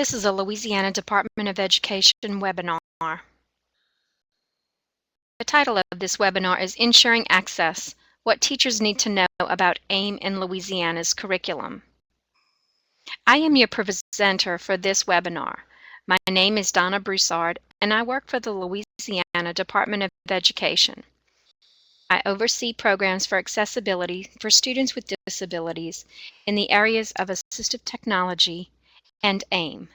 This is a Louisiana Department of Education webinar. The title of this webinar is Ensuring Access: What Teachers Need to Know About AIM in Louisiana's Curriculum. I am your presenter for this webinar. My name is Donna Broussard, and I work for the Louisiana Department of Education. I oversee programs for accessibility for students with disabilities in the areas of assistive technology and AIM.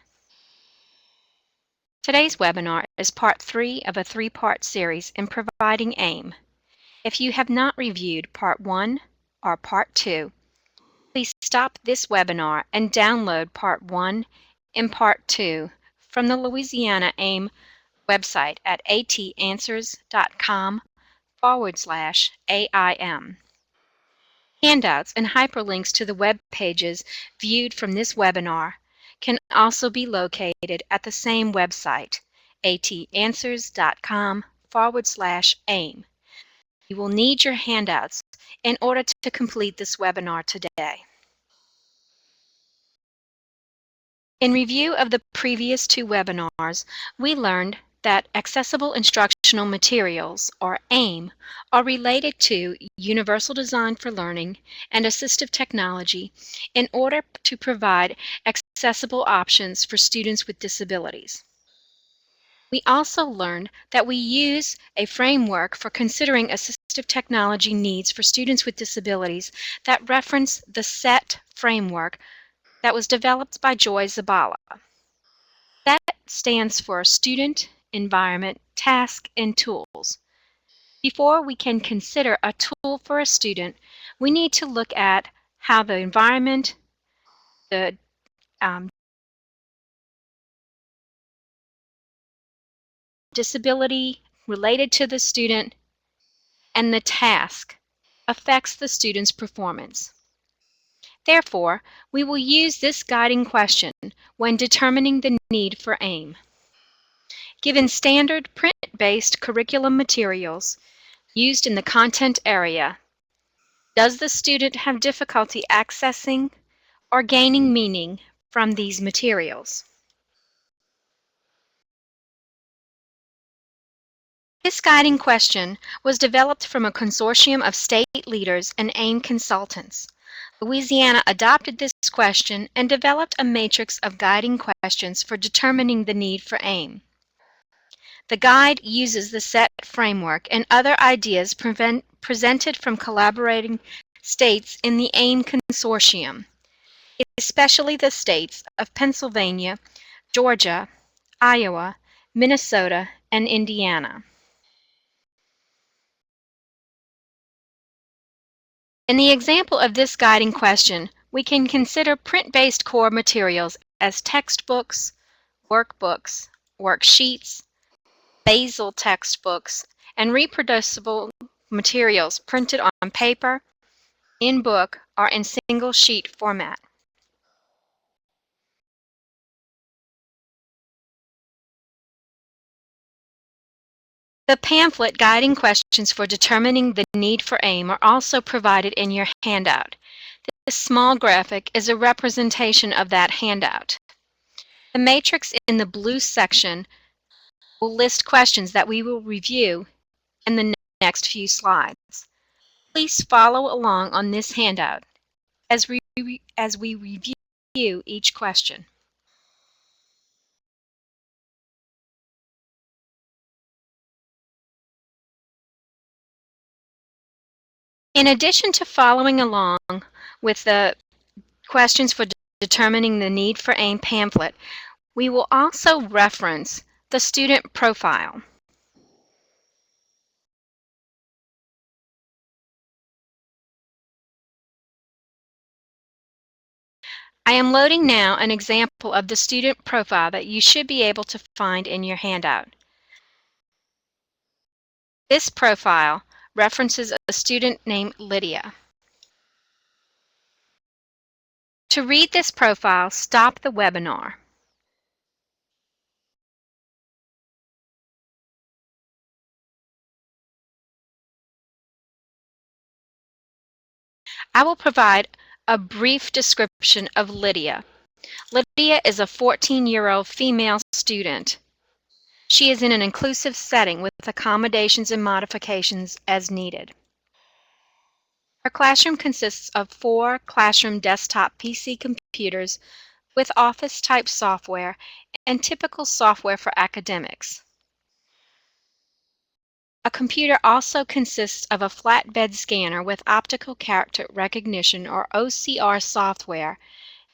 Today's webinar is part 3 of a 3-part series in providing AIM. If you have not reviewed part 1 or part 2, please stop this webinar and download part 1 and part 2 from the Louisiana AIM website at atanswers.com/AIM. Handouts and hyperlinks to the web pages viewed from this webinar can also be located at the same website, atanswers.com/AIM. You will need your handouts in order to complete this webinar today. In review of the previous 2 webinars, we learned that accessible instructional materials, or AIM, are related to universal design for learning and assistive technology in order to provide accessible options for students with disabilities. We also learned that we use a framework for considering assistive technology needs for students with disabilities that reference the SET framework that was developed by Joy Zabala. SET stands for Student, Environment, Task, and Tools. Before we can consider a tool for a student, we need to look at how the environment, the disability related to the student, and the task affects the student's performance. Therefore, we will use this guiding question when determining the need for AIM. Given standard print-based curriculum materials used in the content area, does the student have difficulty accessing or gaining meaning from these materials? This guiding question was developed from a consortium of state leaders and AIM consultants. Louisiana adopted this question and developed a matrix of guiding questions for determining the need for AIM. The guide uses the SET framework and other ideas presented from collaborating states in the AIM consortium, especially the states of Pennsylvania, Georgia, Iowa, Minnesota, and Indiana. In the example of this guiding question, we can consider print-based core materials as textbooks, workbooks, worksheets, basal textbooks, and reproducible materials printed on paper, in book, or in single sheet format. The pamphlet guiding questions for determining the need for AIM are also provided in your handout. This small graphic is a representation of that handout. The matrix in the blue section will list questions that we will review in the next few slides. Please follow along on this handout as we review each question. In addition to following along with the questions for determining the need for AIM pamphlet, we will also reference the student profile. I am loading now an example of the student profile that you should be able to find in your handout. This profile references a student named Lydia. To read this profile, stop the webinar. I will provide a brief description of Lydia. Lydia is a 14-year-old female student. She is in an inclusive setting with accommodations and modifications as needed. Her classroom consists of 4 classroom desktop PC computers with Office-type software and typical software for academics. A computer also consists of a flatbed scanner with optical character recognition or OCR software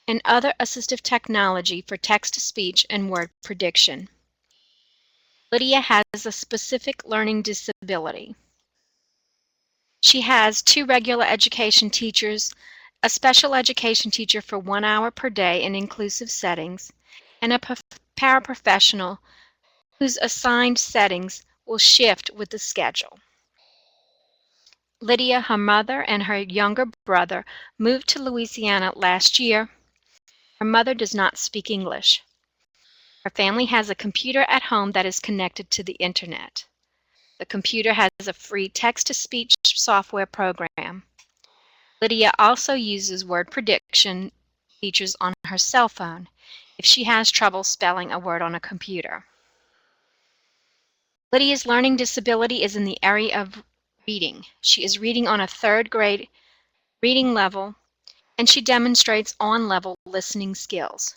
and other assistive technology for text-to-speech and word prediction. Lydia has a specific learning disability. She has 2 regular education teachers, a special education teacher for 1 hour per day in inclusive settings, and a paraprofessional whose assigned settings will shift with the schedule. Lydia, her mother, and her younger brother moved to Louisiana last year. Her mother does not speak English. Her family has a computer at home that is connected to the internet. The computer has a free text-to-speech software program. Lydia also uses word prediction features on her cell phone if she has trouble spelling a word on a computer. Lydia's learning disability is in the area of reading. She is reading on a 3rd grade reading level, and she demonstrates on-level listening skills.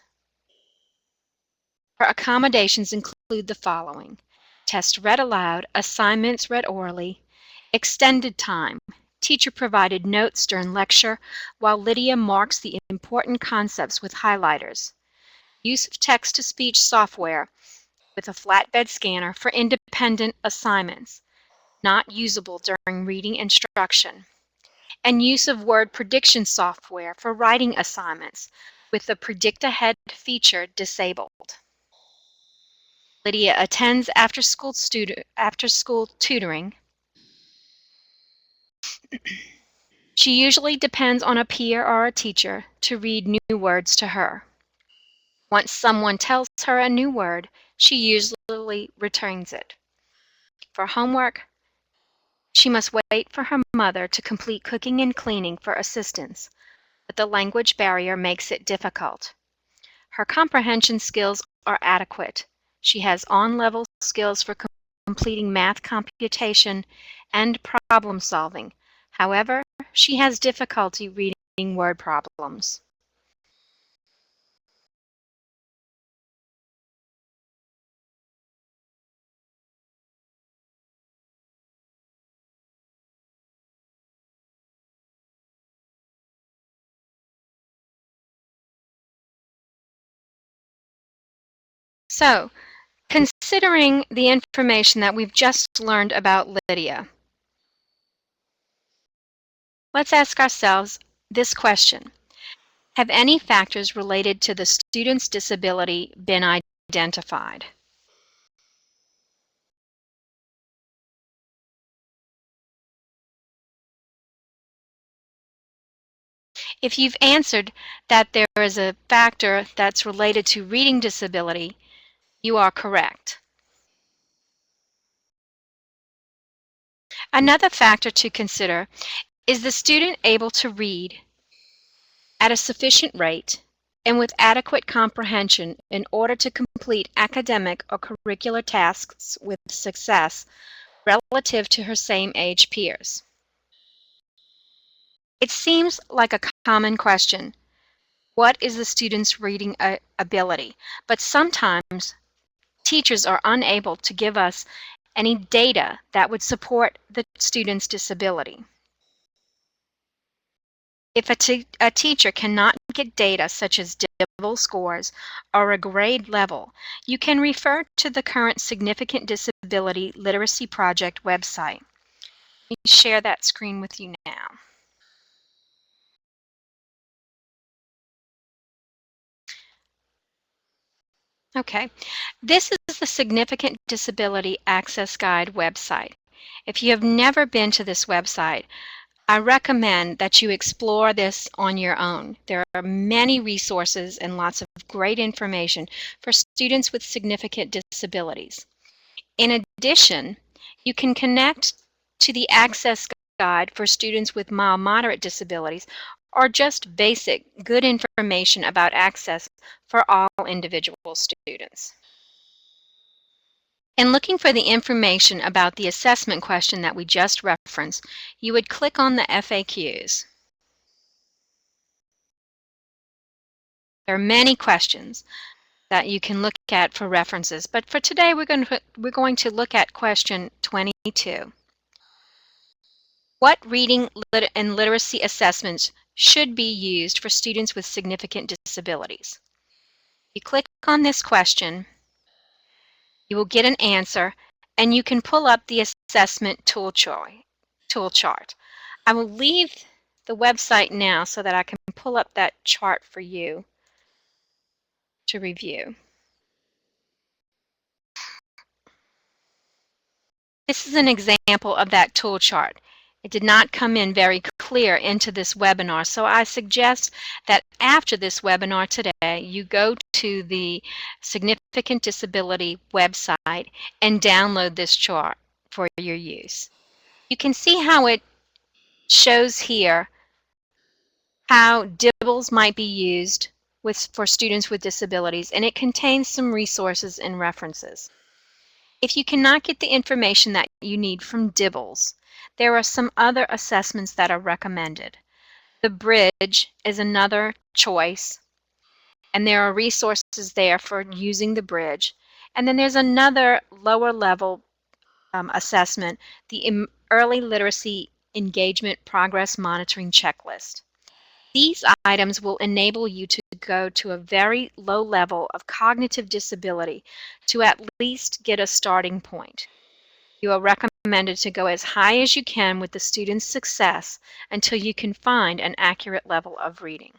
Her accommodations include the following: tests read aloud, assignments read orally, extended time, teacher-provided notes during lecture while Lydia marks the important concepts with highlighters, use of text-to-speech software with a flatbed scanner for independent assignments, not usable during reading instruction, and use of word prediction software for writing assignments with the Predict Ahead feature disabled. Lydia attends after-school tutoring. She usually depends on a peer or a teacher to read new words to her. Once someone tells her a new word, she usually returns it. For homework, she must wait for her mother to complete cooking and cleaning for assistance, but the language barrier makes it difficult. Her comprehension skills are adequate. She has on-level skills for completing math computation and problem solving. However, she has difficulty reading word problems. So, considering the information that we've just learned about Lydia, let's ask ourselves this question: have any factors related to the student's disability been identified? If you've answered that there is a factor that's related to reading disability, you are correct. Another factor to consider is the student able to read at a sufficient rate and with adequate comprehension in order to complete academic or curricular tasks with success relative to her same age peers. It seems like a common question: what is the student's reading ability? But sometimes teachers are unable to give us any data that would support the student's disability. If a teacher cannot get data such as DIBEL scores or a grade level, you can refer to the current Significant Disability Literacy Project website. Let me share that screen with you now. Okay, this is the Significant Disability Access Guide website. If you have never been to this website, I recommend that you explore this on your own. There are many resources and lots of great information for students with significant disabilities. In addition, you can connect to the Access Guide for students with mild moderate disabilities or just basic good information about access for all individual students. In looking for the information about the assessment question that we just referenced, you would click on the FAQs. There are many questions that you can look at for references, but for today we're going to look at question 22. What reading and literacy assessments should be used for students with significant disabilities? You click on this question, you will get an answer, and you can pull up the assessment tool chart. I will leave the website now so that I can pull up that chart for you to review. This is an example of that tool chart. It did not come in very clear into this webinar, so I suggest that after this webinar today, you go to the Significant Disability website and download this chart for your use. You can see how it shows here how DIBELS might be used for students with disabilities, and it contains some resources and references. If you cannot get the information that you need from DIBELS, there are some other assessments that are recommended. The Bridge is another choice, and there are resources there for using the Bridge. And then there's another lower level assessment, the Early Literacy Engagement Progress Monitoring Checklist. These items will enable you to go to a very low level of cognitive disability to at least get a starting point. You are recommended to go as high as you can with the student's success until you can find an accurate level of reading.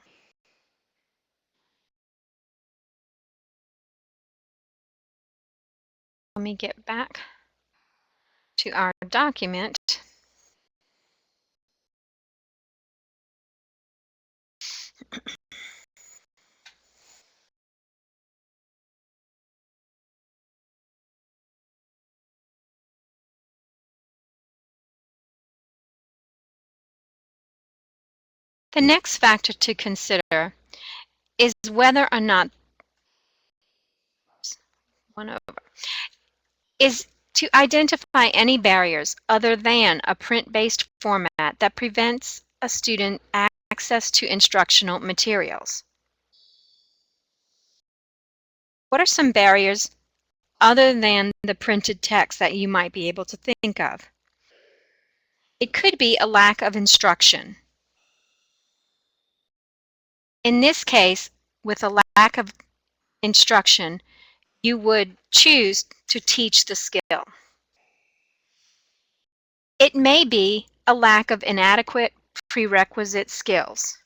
Let me get back to our document. The next factor to consider is whether or not is to identify any barriers other than a print-based format that prevents a student access to instructional materials. What are some barriers other than the printed text that you might be able to think of? It could be a lack of instruction. In this case, with a lack of instruction, you would choose to teach the skill. It may be a lack of inadequate prerequisite skills.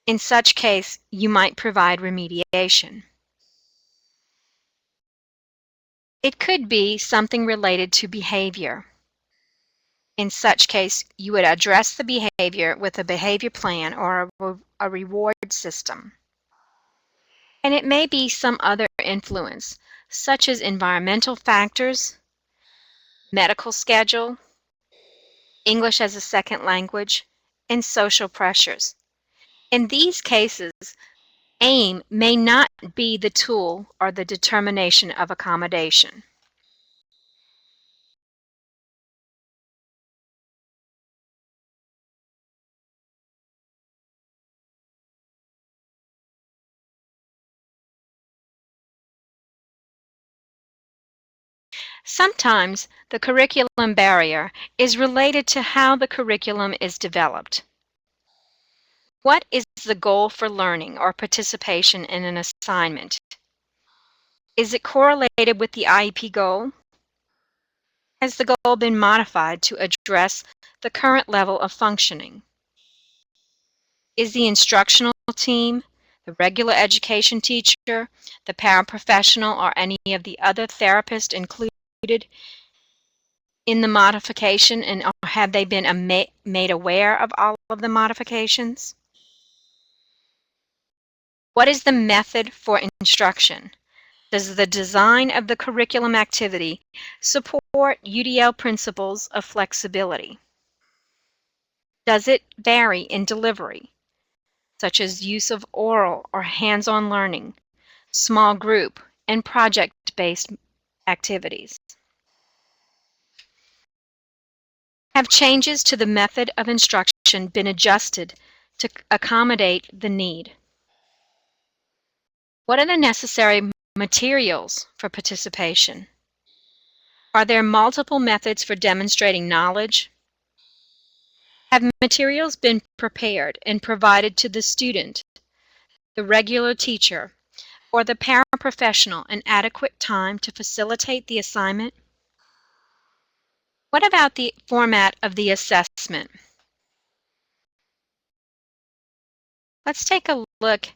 In such case, you might provide remediation. It could be something related to behavior. In such case, you would address the behavior with a behavior plan or a reward system. And it may be some other influence, such as environmental factors, medical schedule, English as a second language, and social pressures. In these cases, aim may not be the tool or the determination of accommodation. Sometimes the curriculum barrier is related to how the curriculum is developed. What is the goal for learning or participation in an assignment? Is it correlated with the IEP goal? Has the goal been modified to address the current level of functioning? Is the instructional team, the regular education teacher, the paraprofessional, or any of the other therapists included in the modification, and have they been made aware of all of the modifications? What is the method for instruction? Does the design of the curriculum activity support UDL principles of flexibility? Does it vary in delivery? such as use of oral or hands-on learning, small group, and project-based activities. Have changes to the method of instruction been adjusted to accommodate the need? What are the necessary materials for participation? Are there multiple methods for demonstrating knowledge? Have materials been prepared and provided to the student, the regular teacher, or the paraprofessional in adequate time to facilitate the assignment? What about the format of the assessment? Let's take a look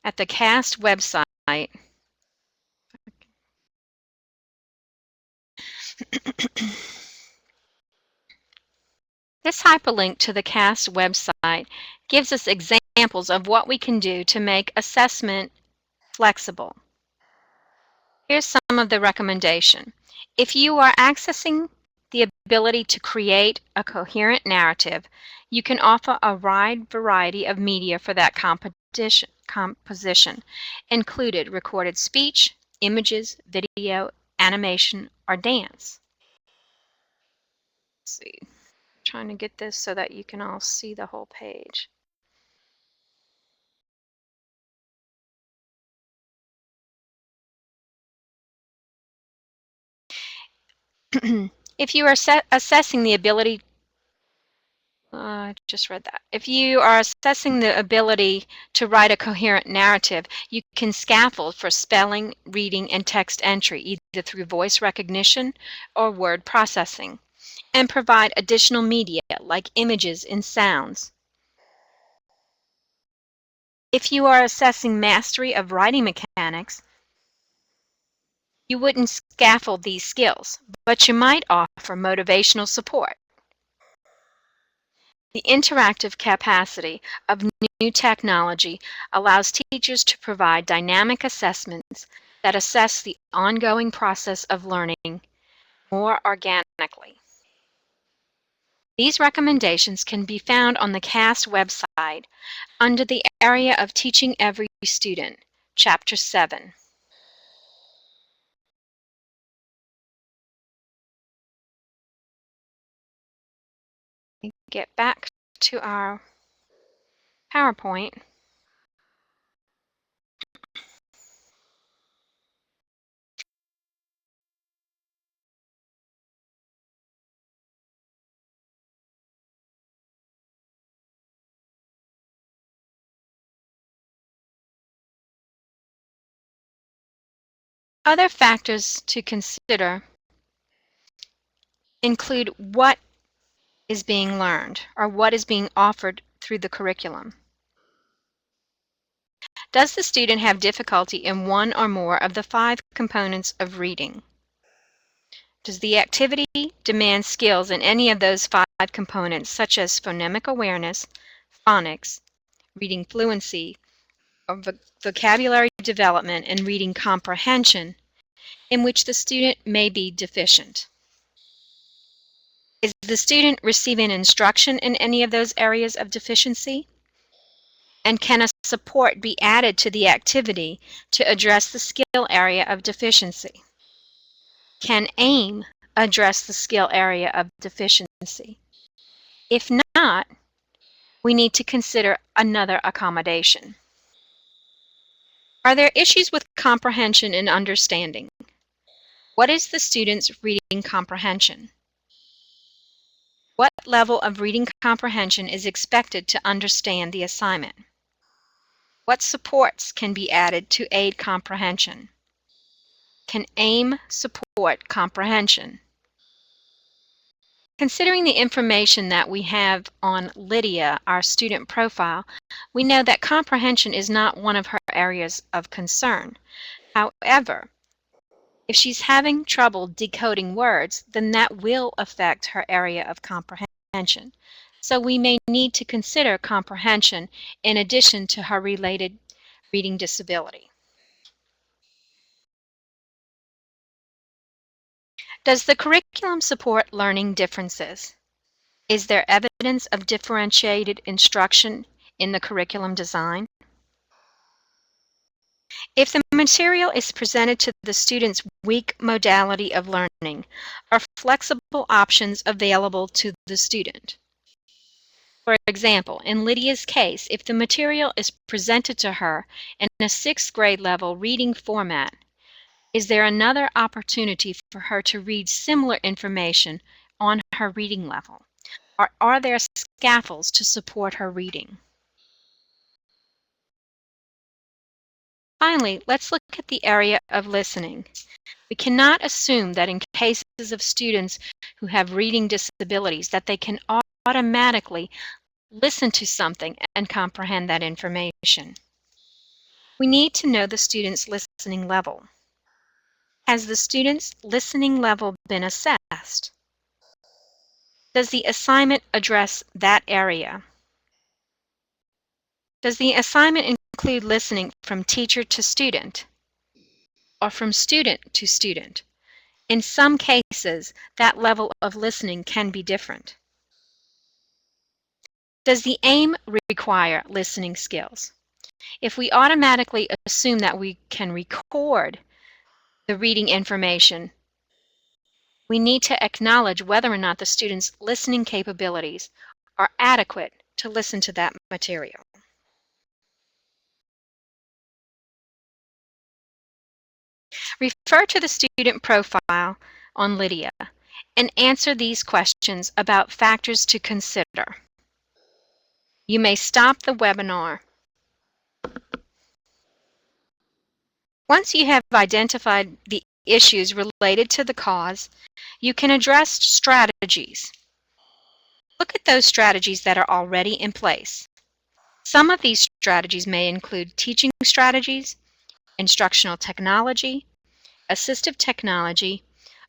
at the CAST website. This hyperlink to the CAST website gives us examples of what we can do to make assessment flexible. Here's some of the recommendation. If you are accessing the ability to create a coherent narrative, you can offer a wide variety of media for that composition, included recorded speech, images, video, animation, or dance. Let's see. I'm trying to get this so that you can all see the whole page. If you are assessing the ability, I just read that. If you are assessing the ability to write a coherent narrative, you can scaffold for spelling, reading, and text entry, either through voice recognition or word processing, and provide additional media like images and sounds. If you are assessing mastery of writing mechanics, you wouldn't scaffold these skills, but you might offer motivational support. The interactive capacity of new technology allows teachers to provide dynamic assessments that assess the ongoing process of learning more organically. These recommendations can be found on the CAST website under the area of Teaching Every Student, Chapter 7. Get back to our PowerPoint. Other factors to consider include what is being learned or what is being offered through the curriculum. Does the student have difficulty in one or more of the 5 components of reading? Does the activity demand skills in any of those 5 components, such as phonemic awareness, phonics, reading fluency, or vocabulary development and reading comprehension, in which the student may be deficient? Is the student receiving instruction in any of those areas of deficiency? And can a support be added to the activity to address the skill area of deficiency? Can AIM address the skill area of deficiency? If not, we need to consider another accommodation. Are there issues with comprehension and understanding? What is the student's reading comprehension? What level of reading comprehension is expected to understand the assignment? What supports can be added to aid comprehension? Can AIM support comprehension? Considering the information that we have on Lydia, our student profile, we know that comprehension is not one of her areas of concern. However, if she's having trouble decoding words, then that will affect her area of comprehension. So we may need to consider comprehension in addition to her related reading disability. Does the curriculum support learning differences? Is there evidence of differentiated instruction in the curriculum design? If the material is presented to the student's weak modality of learning, are flexible options available to the student? For example, in Lydia's case, if the material is presented to her in a 6th grade level reading format, is there another opportunity for her to read similar information on her reading level? Or are there scaffolds to support her reading? Finally, let's look at the area of listening. We cannot assume that in cases of students who have reading disabilities that they can automatically listen to something and comprehend that information. We need to know the student's listening level. Has the student's listening level been assessed? Does the assignment address that area? Does the assignment include listening from teacher to student or from student to student? In some cases, that level of listening can be different. Does the aim require listening skills? If we automatically assume that we can record the reading information, we need to acknowledge whether or not the student's listening capabilities are adequate to listen to that material. Refer to the student profile on Lydia and answer these questions about factors to consider. You may stop the webinar. Once you have identified the issues related to the cause, you can address strategies. Look at those strategies that are already in place. Some of these strategies may include teaching strategies, instructional technology, assistive technology,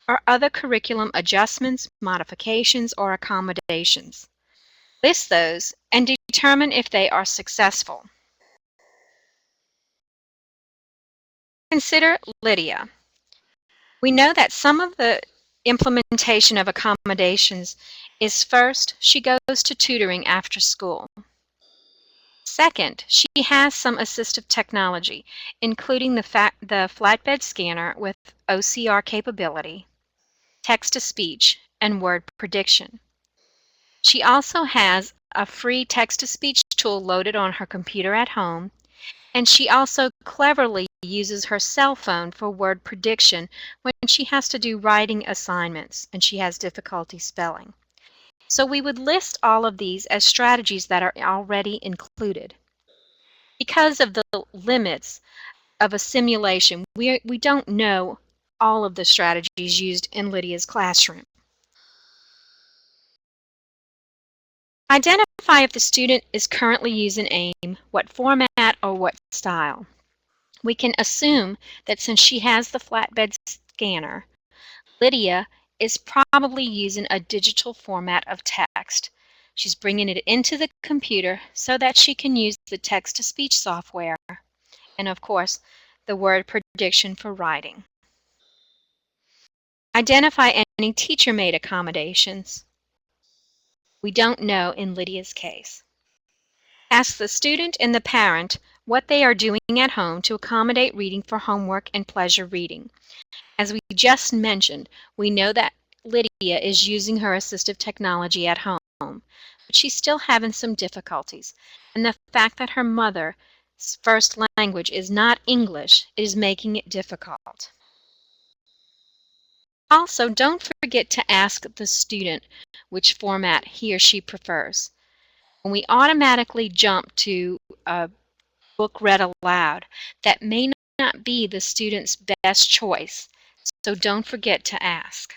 or other curriculum adjustments, modifications, or accommodations. List those and determine if they are successful. Consider Lydia. We know that some of the implementation of accommodations is first, she goes to tutoring after school. Second, she has some assistive technology, including the flatbed scanner with OCR capability, text-to-speech, and word prediction. She also has a free text-to-speech tool loaded on her computer at home, and she also cleverly uses her cell phone for word prediction when she has to do writing assignments and she has difficulty spelling. So we would list all of these as strategies that are already included. Because of the limits of a simulation, we don't know all of the strategies used in Lydia's classroom. Identify if the student is currently using AIM, what format or what style. We can assume that since she has the flatbed scanner, Lydia is probably using a digital format of text. She's bringing it into the computer so that she can use the text-to-speech software and, of course, the word prediction for writing. Identify any teacher-made accommodations. We don't know in Lydia's case. Ask the student and the parent what they are doing at home to accommodate reading for homework and pleasure reading. As we just mentioned, we know that Lydia is using her assistive technology at home, but she's still having some difficulties. And the fact that her mother's first language is not English is making it difficult. Also, don't forget to ask the student which format he or she prefers. When we automatically jump to a book read aloud, that may not be the student's best choice, so don't forget to ask.